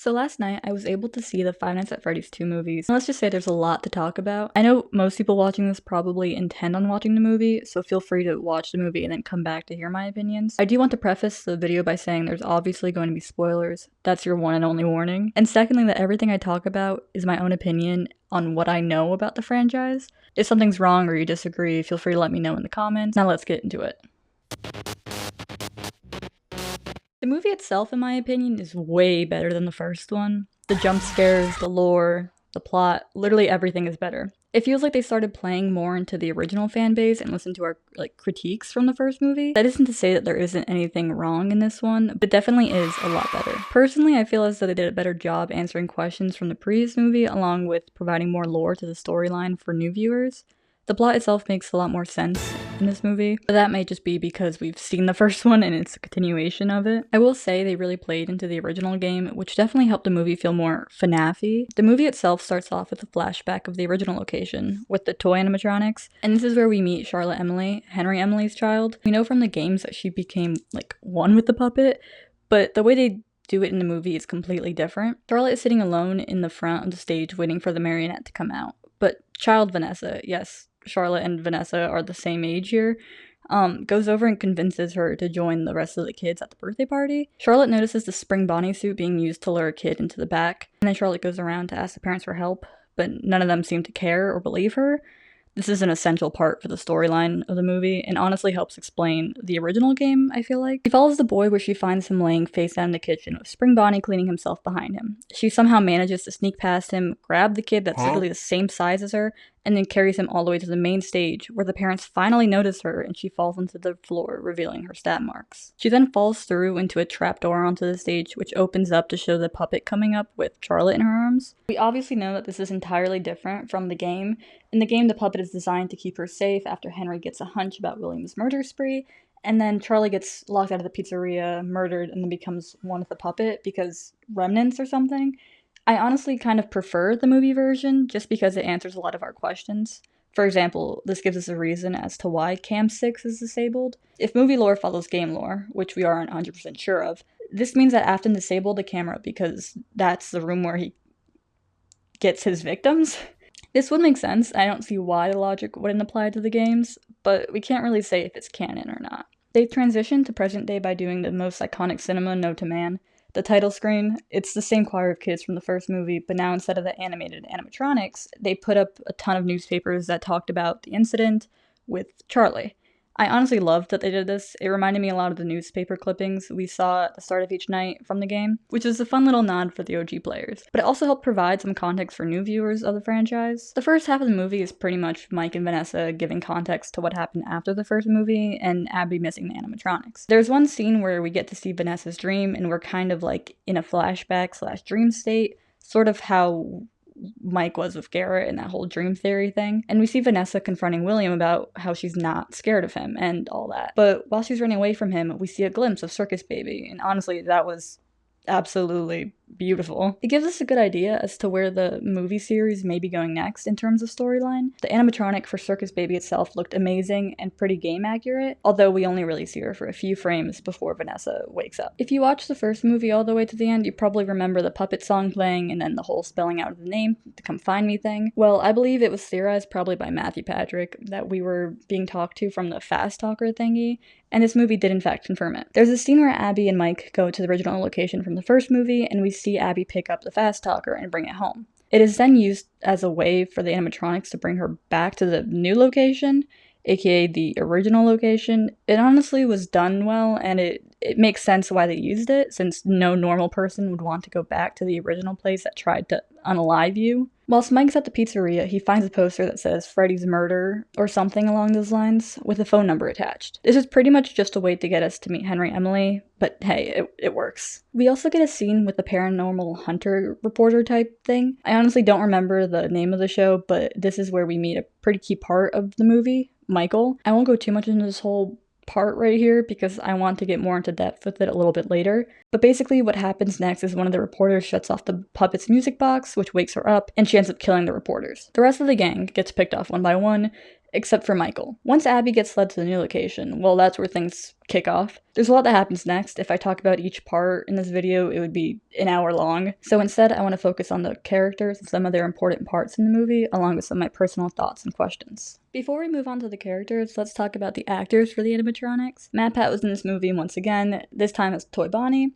So last night, I was able to see the Five Nights at Freddy's 2 movies. And let's just say there's a lot to talk about. I know most people watching this probably intend on watching the movie, so feel free to watch the movie and then come back to hear my opinions. I do want to preface the video by saying there's obviously going to be spoilers. That's your one and only warning. And secondly, that everything I talk about is my own opinion on what I know about the franchise. If something's wrong or you disagree, feel free to let me know in the comments. Now let's get into it. The movie itself, in my opinion, is way better than the first one. The jump scares, the lore, the plot, literally everything is better. It feels like they started playing more into the original fan base and listened to our critiques from the first movie. That isn't to say that there isn't anything wrong in this one, but it definitely is a lot better. Personally, I feel as though they did a better job answering questions from the previous movie, along with providing more lore to the storyline for new viewers. The plot itself makes a lot more sense in this movie, but that may just be because we've seen the first one and it's a continuation of it. I will say they really played into the original game, which definitely helped the movie feel more FNaF-y. The movie itself starts off with a flashback of the original location, with the toy animatronics, and this is where we meet Charlotte Emily, Henry Emily's child. We know from the games that she became, one with the puppet, but the way they do it in the movie is completely different. Charlotte is sitting alone in the front of the stage waiting for the marionette to come out, but child Vanessa, yes, Charlotte and Vanessa are the same age here, goes over and convinces her to join the rest of the kids at the birthday party. Charlotte notices the spring Bonnie suit being used to lure a kid into the back, and then Charlotte goes around to ask the parents for help, but none of them seem to care or believe her. This is an essential part for the storyline of the movie, and honestly helps explain the original game, I feel like. She follows the boy where she finds him laying face down in the kitchen with Spring Bonnie cleaning himself behind him. She somehow manages to sneak past him, grab the kid that's literally the same size as her, and then carries him all the way to the main stage, where the parents finally notice her and she falls onto the floor, revealing her stab marks. She then falls through into a trapdoor onto the stage, which opens up to show the puppet coming up with Charlotte in her arms. We obviously know that this is entirely different from the game. In the game, the puppet is designed to keep her safe after Henry gets a hunch about William's murder spree, and then Charlie gets locked out of the pizzeria, murdered, and then becomes one with the puppet because remnants or something. I honestly kind of prefer the movie version just because it answers a lot of our questions. For example, this gives us a reason as to why Cam 6 is disabled. If movie lore follows game lore, which we aren't 100% sure of, this means that Afton disabled the camera because that's the room where he gets his victims. This would make sense. I don't see why the logic wouldn't apply to the games, but we can't really say if it's canon or not. They transitioned to present day by doing the most iconic cinema known to man. The title screen, it's the same choir of kids from the first movie, but now instead of the animated animatronics, they put up a ton of newspapers that talked about the incident with Charlie. I honestly loved that they did this. It reminded me a lot of the newspaper clippings we saw at the start of each night from the game, which is a fun little nod for the OG players. But it also helped provide some context for new viewers of the franchise. The first half of the movie is pretty much Mike and Vanessa giving context to what happened after the first movie, and Abby missing the animatronics. There's one scene where we get to see Vanessa's dream, and we're kind of in a flashback/dream state, sort of how Mike was with Garrett and that whole dream theory thing. And we see Vanessa confronting William about how she's not scared of him and all that. But while she's running away from him, we see a glimpse of Circus Baby. And honestly, that was absolutely beautiful. It gives us a good idea as to where the movie series may be going next in terms of storyline. The animatronic for Circus Baby itself looked amazing and pretty game accurate, although we only really see her for a few frames before Vanessa wakes up. If you watch the first movie all the way to the end, you probably remember the puppet song playing and then the whole spelling out of the name, the come find me thing. Well, I believe it was theorized probably by Matthew Patrick that we were being talked to from the fast talker thingy, and this movie did in fact confirm it. There's a scene where Abby and Mike go to the original location from the first movie, and we see Abby pick up the fast talker and bring it home. It is then used as a way for the animatronics to bring her back to the new location, aka the original location. It honestly was done well, and it makes sense why they used it, since no normal person would want to go back to the original place that tried to unalive you. Whilst Mike's at the pizzeria, he finds a poster that says Freddy's murder, or something along those lines, with a phone number attached. This is pretty much just a way to get us to meet Henry Emily, but hey, it works. We also get a scene with the paranormal hunter reporter type thing. I honestly don't remember the name of the show, but this is where we meet a pretty key part of the movie, Michael. I won't go too much into this whole part right here because I want to get more into depth with it a little bit later. But basically what happens next is one of the reporters shuts off the puppet's music box, which wakes her up, and she ends up killing the reporters. The rest of the gang gets picked off one by one, except for Michael. Once Abby gets led to the new location, well, that's where things kick off. There's a lot that happens next. If I talk about each part in this video, it would be an hour long. So instead, I want to focus on the characters and some of their important parts in the movie, along with some of my personal thoughts and questions. Before we move on to the characters, let's talk about the actors for the animatronics. MatPat was in this movie once again, this time as Toy Bonnie.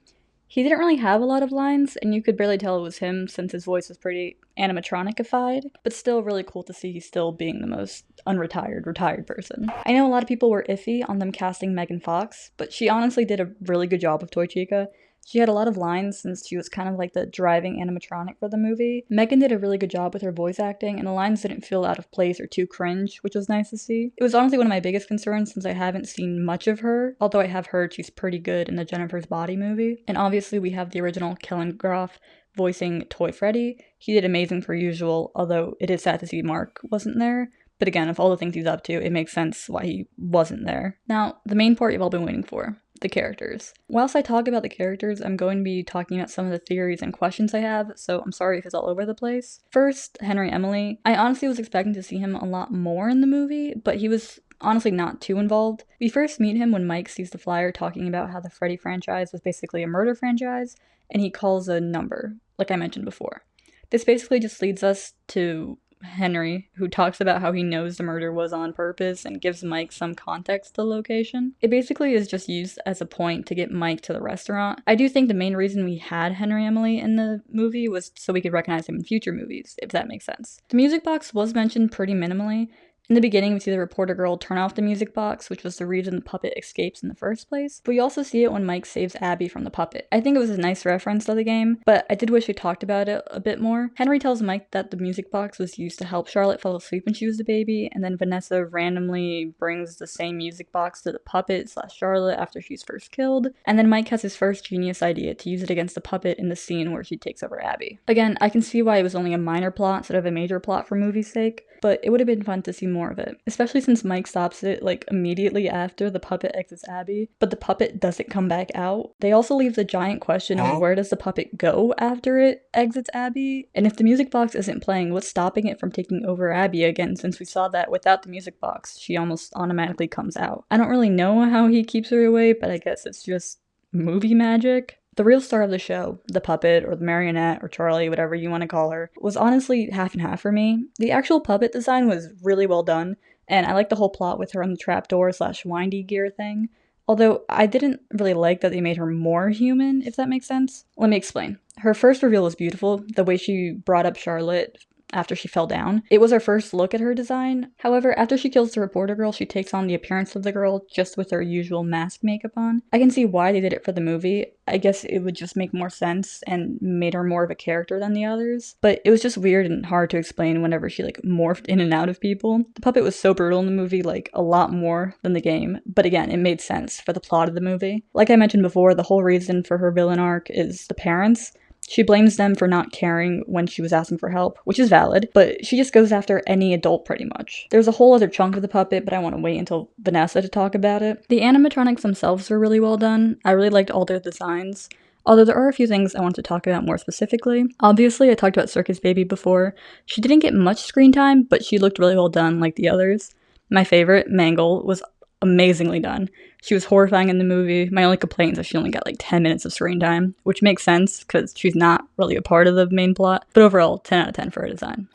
He didn't really have a lot of lines, and you could barely tell it was him since his voice was pretty animatronic-ified, but still really cool to see he's still being the most retired person. I know a lot of people were iffy on them casting Megan Fox, but she honestly did a really good job of Toy Chica. She had a lot of lines since she was kind of like the driving animatronic for the movie. Megan did a really good job with her voice acting, and the lines didn't feel out of place or too cringe, which was nice to see. It was honestly one of my biggest concerns since I haven't seen much of her, although I have heard she's pretty good in the Jennifer's Body movie. And obviously we have the original Kellen Groff voicing Toy Freddy. He did amazing per usual, although it is sad to see Mark wasn't there. But again, of all the things he's up to, it makes sense why he wasn't there. Now, the main part you've all been waiting for. The characters. Whilst I talk about the characters, I'm going to be talking about some of the theories and questions I have, so I'm sorry if it's all over the place. First, Henry Emily. I honestly was expecting to see him a lot more in the movie, but he was honestly not too involved. We first meet him when Mike sees the flyer talking about how the Freddy franchise was basically a murder franchise, and he calls a number, like I mentioned before. This basically just leads us to Henry, who talks about how he knows the murder was on purpose and gives Mike some context to the location. It basically is just used as a point to get Mike to the restaurant. I do think the main reason we had Henry Emily in the movie was so we could recognize him in future movies, if that makes sense. The music box was mentioned pretty minimally. In the beginning, we see the reporter girl turn off the music box, which was the reason the puppet escapes in the first place, but we also see it when Mike saves Abby from the puppet. I think it was a nice reference to the game, but I did wish we talked about it a bit more. Henry tells Mike that the music box was used to help Charlotte fall asleep when she was a baby, and then Vanessa randomly brings the same music box to the puppet / Charlotte after she's first killed, and then Mike has his first genius idea to use it against the puppet in the scene where she takes over Abby. Again, I can see why it was only a minor plot instead of a major plot for movie's sake, but it would have been fun to see more of it, especially since Mike stops it like immediately after the puppet exits Abby, but the puppet doesn't come back out. They also leave the giant question of where does the puppet go after it exits Abby, and if the music box isn't playing, what's stopping it from taking over Abby again, since we saw that without the music box, she almost automatically comes out. I don't really know how he keeps her away, but I guess it's just movie magic. The real star of the show, the puppet or the marionette or Charlie, whatever you want to call her, was honestly half and half for me. The actual puppet design was really well done, and I liked the whole plot with her on the trapdoor / windy gear thing. Although I didn't really like that they made her more human, if that makes sense. Let me explain. Her first reveal was beautiful, the way she brought up Charlotte after she fell down. It was our first look at her design. However, after she kills the reporter girl, she takes on the appearance of the girl just with her usual mask makeup on. I can see why they did it for the movie. I guess it would just make more sense and made her more of a character than the others. But it was just weird and hard to explain whenever she like morphed in and out of people. The puppet was so brutal in the movie, like a lot more than the game. But again, it made sense for the plot of the movie. Like I mentioned before, the whole reason for her villain arc is the parents. She blames them for not caring when she was asking for help, which is valid, but she just goes after any adult pretty much. There's a whole other chunk of the puppet, but I want to wait until Vanessa to talk about it. The animatronics themselves were really well done. I really liked all their designs, although there are a few things I want to talk about more specifically. Obviously, I talked about Circus Baby before. She didn't get much screen time, but she looked really well done like the others. My favorite, Mangle, was amazingly done. She was horrifying in the movie. My only complaint is that she only got like 10 minutes of screen time, which makes sense because she's not really a part of the main plot, but overall, 10 out of 10 for her design.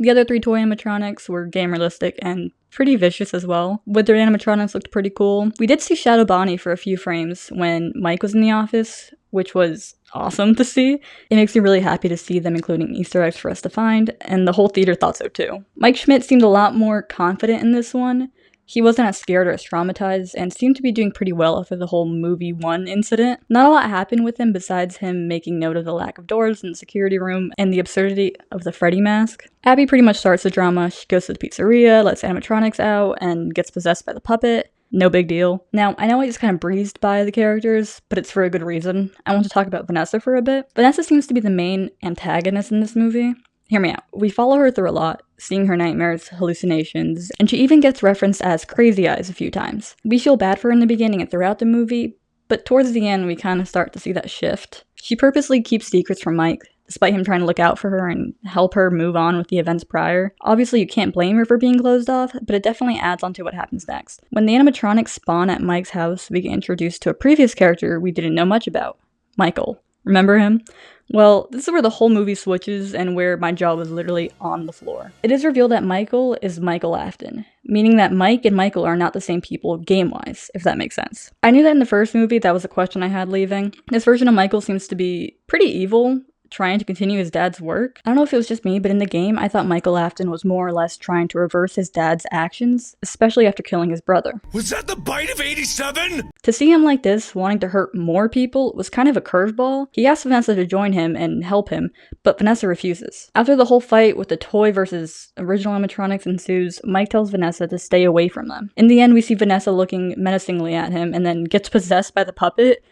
The other three toy animatronics were game realistic and pretty vicious as well. With their animatronics looked pretty cool. We did see Shadow Bonnie for a few frames when Mike was in the office, which was awesome to see. It makes me really happy to see them including Easter eggs for us to find, and the whole theater thought so too. Mike Schmidt seemed a lot more confident in this one. He wasn't as scared or as traumatized, and seemed to be doing pretty well after the whole movie 1 incident. Not a lot happened with him besides him making note of the lack of doors in the security room and the absurdity of the Freddy mask. Abby pretty much starts the drama. She goes to the pizzeria, lets animatronics out, and gets possessed by the puppet. No big deal. Now, I know I just kind of breezed by the characters, but it's for a good reason. I want to talk about Vanessa for a bit. Vanessa seems to be the main antagonist in this movie. Hear me out. We follow her through a lot, seeing her nightmares, hallucinations, and she even gets referenced as Crazy Eyes a few times. We feel bad for her in the beginning and throughout the movie, but towards the end we kind of start to see that shift. She purposely keeps secrets from Mike, despite him trying to look out for her and help her move on with the events prior. Obviously, you can't blame her for being closed off, but it definitely adds on to what happens next. When the animatronics spawn at Mike's house, we get introduced to a previous character we didn't know much about, Michael. Remember him? Well, this is where the whole movie switches and where my jaw was literally on the floor. It is revealed that Michael is Michael Afton, meaning that Mike and Michael are not the same people game-wise, if that makes sense. I knew that in the first movie, that was a question I had leaving. This version of Michael seems to be pretty evil, trying to continue his dad's work. I don't know if it was just me, but in the game, I thought Michael Afton was more or less trying to reverse his dad's actions, especially after killing his brother. Was that the bite of 87? To see him like this, wanting to hurt more people, was kind of a curveball. He asks Vanessa to join him and help him, but Vanessa refuses. After the whole fight with the toy versus original animatronics ensues, Mike tells Vanessa to stay away from them. In the end, we see Vanessa looking menacingly at him and then gets possessed by the puppet.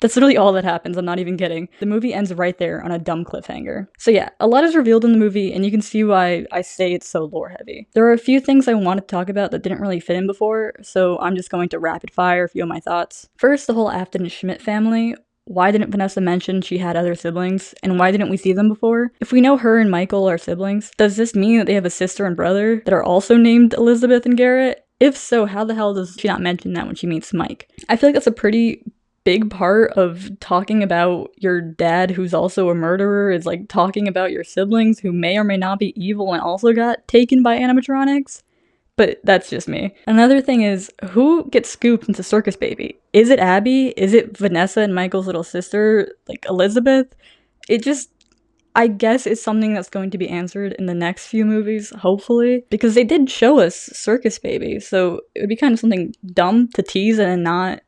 That's literally all that happens, I'm not even kidding. The movie ends right there on a dumb cliffhanger. So yeah, a lot is revealed in the movie, and you can see why I say it's so lore heavy. There are a few things I want to talk about that didn't really fit in before, so I'm just going to rapid fire a few of my thoughts. First, the whole Afton and Schmidt family. Why didn't Vanessa mention she had other siblings, and why didn't we see them before? If we know her and Michael are siblings, does this mean that they have a sister and brother that are also named Elizabeth and Garrett? If so, how the hell does she not mention that when she meets Mike? I feel like that's a pretty big part of talking about your dad who's also a murderer, is like talking about your siblings who may or may not be evil and also got taken by animatronics. But that's just me. Another thing is, who gets scooped into Circus Baby? Is it Abby? Is it Vanessa and Michael's little sister, like Elizabeth? I guess it's something that's going to be answered in the next few movies, hopefully, because they did show us Circus Baby, so it would be kind of something dumb to tease and not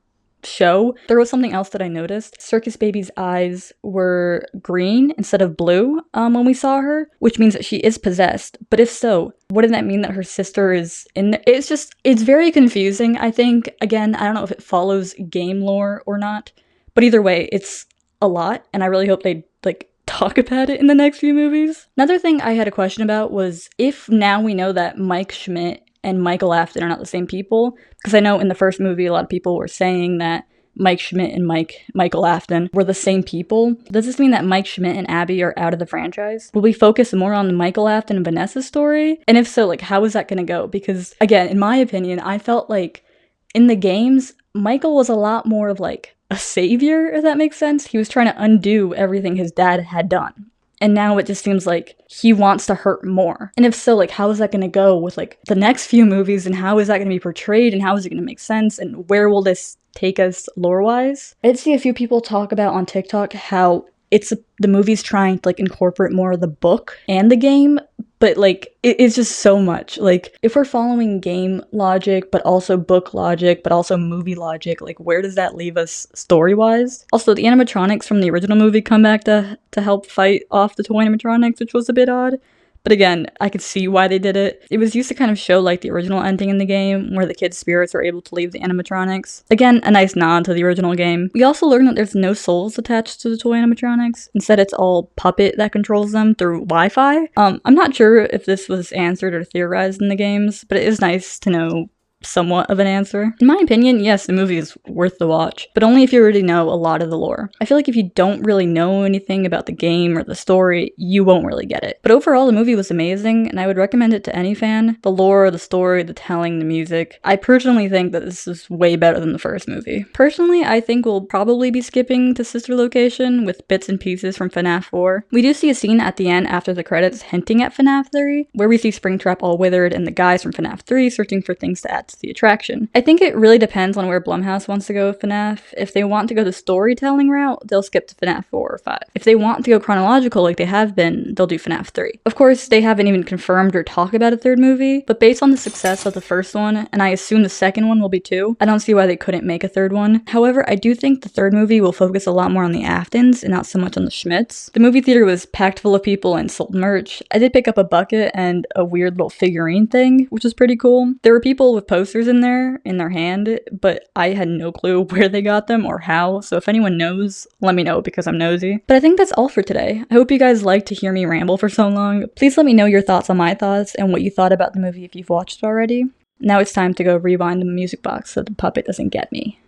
show. There was something else that I noticed. Circus Baby's eyes were green instead of blue when we saw her, which means that she is possessed. But if so, wouldn't that mean that her sister is in there? It's very confusing, I think. Again, I don't know if it follows game lore or not, but either way, it's a lot, and I really hope they, talk about it in the next few movies. Another thing I had a question about was, if now we know that Mike Schmidt and Michael Afton are not the same people, because I know in the first movie a lot of people were saying that Mike Schmidt and Michael Afton were the same people. Does this mean that Mike Schmidt and Abby are out of the franchise? Will we focus more on the Michael Afton and Vanessa story? And if so, how is that gonna go? Because again, in my opinion, I felt like in the games, Michael was a lot more of a savior, if that makes sense. He was trying to undo everything his dad had done. And now it just seems like he wants to hurt more. And if so, how is that going to go with, the next few movies? And how is that going to be portrayed? And how is it going to make sense? And where will this take us lore-wise? I did see a few people talk about on TikTok how the movie's trying to, incorporate more of the book and the game. But, it's just so much. If we're following game logic, but also book logic, but also movie logic, where does that leave us story-wise? Also, the animatronics from the original movie come back to help fight off the toy animatronics, which was a bit odd. But again, I could see why they did it. It was used to kind of show the original ending in the game, where the kids' spirits are able to leave the animatronics. Again, a nice nod to the original game. We also learned that there's no souls attached to the toy animatronics. Instead, it's all puppet that controls them through Wi-Fi. I'm not sure if this was answered or theorized in the games, but it is nice to know somewhat of an answer. In my opinion, yes, the movie is worth the watch, but only if you already know a lot of the lore. I feel like if you don't really know anything about the game or the story, you won't really get it. But overall, the movie was amazing, and I would recommend it to any fan. The lore, the story, the telling, the music. I personally think that this is way better than the first movie. Personally, I think we'll probably be skipping to Sister Location with bits and pieces from FNaF 4. We do see a scene at the end after the credits hinting at FNaF 3, where we see Springtrap all withered and the guys from FNaF 3 searching for things to add to the attraction. I think it really depends on where Blumhouse wants to go with FNaF. If they want to go the storytelling route, they'll skip to FNaF 4 or 5. If they want to go chronological like they have been, they'll do FNaF 3. Of course, they haven't even confirmed or talked about a third movie, but based on the success of the first one, and I assume the second one will be too, I don't see why they couldn't make a third one. However, I do think the third movie will focus a lot more on the Aftons and not so much on the Schmidts. The movie theater was packed full of people and sold merch. I did pick up a bucket and a weird little figurine thing, which was pretty cool. There were people with posters in their hand, but I had no clue where they got them or how, so if anyone knows, let me know because I'm nosy. But I think that's all for today. I hope you guys liked to hear me ramble for so long. Please let me know your thoughts on my thoughts and what you thought about the movie if you've watched it already. Now it's time to go rewind the music box so the puppet doesn't get me.